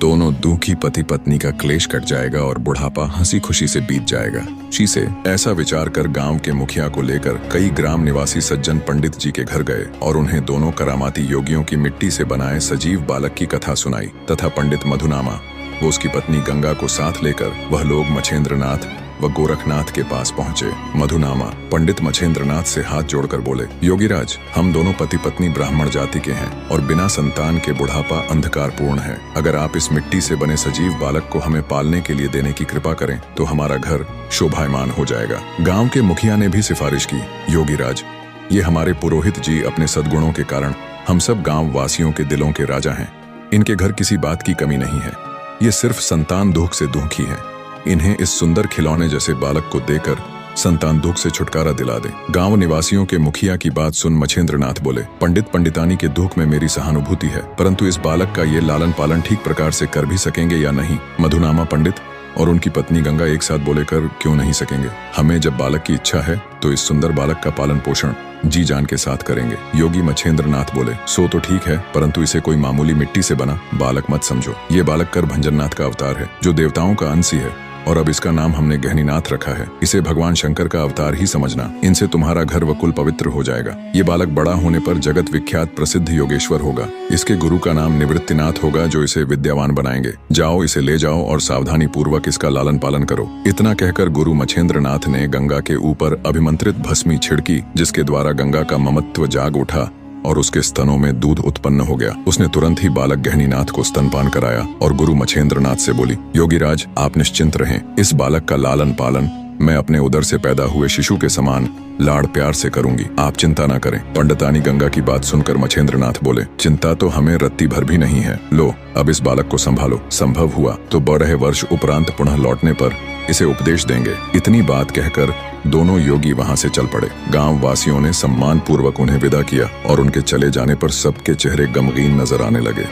दोनों दुखी पति पत्नी का क्लेश कट जाएगा और बुढ़ापा हंसी खुशी से बीत जाएगा। शी से ऐसा विचार कर गांव के मुखिया को लेकर कई ग्राम निवासी सज्जन पंडित जी के घर गए और उन्हें दोनों करामाती योगियों की मिट्टी से बनाए सजीव बालक की कथा सुनाई तथा पंडित मधुनामा वो उसकी पत्नी गंगा को साथ लेकर वह लोग मछेंद्रनाथ व गोरखनाथ के पास पहुंचे। मधुनामा पंडित मछेंद्रनाथ से हाथ जोड़कर बोले, योगीराज, हम दोनों पति पत्नी ब्राह्मण जाति के हैं और बिना संतान के बुढ़ापा अंधकारपूर्ण है। अगर आप इस मिट्टी से बने सजीव बालक को हमें पालने के लिए देने की कृपा करें तो हमारा घर शोभायमान हो जाएगा। गांव के मुखिया ने भी सिफारिश की, योगीराज, ये हमारे पुरोहित जी अपने सद्गुणों के कारण हम सब गाँव वासियों के दिलों के राजा हैं। इनके घर किसी बात की कमी नहीं है। ये सिर्फ संतान दुख से दुखी है। इन्हें इस सुंदर खिलौने जैसे बालक को देकर संतान दुख से छुटकारा दिला दे। गांव निवासियों के मुखिया की बात सुन मछेंद्रनाथ बोले, पंडित पंडितानी के दुख में मेरी सहानुभूति है, परंतु इस बालक का ये लालन पालन ठीक प्रकार से कर भी सकेंगे या नहीं? मधुनामा पंडित और उनकी पत्नी गंगा एक साथ बोले, कर क्यों नहीं सकेंगे? हमें जब बालक की इच्छा है तो इस सुंदर बालक का पालन पोषण जी जान के साथ करेंगे। योगी मछेंद्रनाथ बोले, सो तो ठीक है, परंतु इसे कोई मामूली मिट्टी से बना बालक मत समझो। ये बालक कर भंजननाथ का अवतार है जो देवताओं का अंश है और अब इसका नाम हमने गहनीनाथ रखा है। इसे भगवान शंकर का अवतार ही समझना। इनसे तुम्हारा घर व कुल पवित्र हो जाएगा। ये बालक बड़ा होने पर जगत विख्यात प्रसिद्ध योगेश्वर होगा। इसके गुरु का नाम निवृत्तिनाथ होगा जो इसे विद्यावान बनाएंगे। जाओ, इसे ले जाओ और सावधानी पूर्वक इसका लालन पालन करो। इतना कहकर गुरु मछेंद्रनाथ ने गंगा के ऊपर अभिमंत्रित भस्मी छिड़की, जिसके द्वारा गंगा का ममत्व जाग उठा और उसके स्तनों में दूध उत्पन्न हो गया। उसने तुरंत ही बालक गहनीनाथ को स्तनपान कराया और गुरु मछेंद्रनाथ से बोली, योगीराज, आप निश्चिंत रहें। इस बालक का लालन पालन मैं अपने उदर से पैदा हुए शिशु के समान लाड़ प्यार से करूंगी। आप चिंता न करें। पंडितानी गंगा की बात सुनकर मछेंद्रनाथ बोले, चिंता तो हमें रत्ती भर भी नहीं है। लो, अब इस बालक को संभालो। संभव हुआ तो 12 वर्ष उपरांत पुनः लौटने पर इसे उपदेश देंगे। इतनी बात कहकर दोनों योगी वहां से चल पड़े। गांव वासियों ने सम्मान पूर्वक उन्हें विदा किया और उनके चले जाने पर सबके चेहरे गमगीन नजर आने लगे।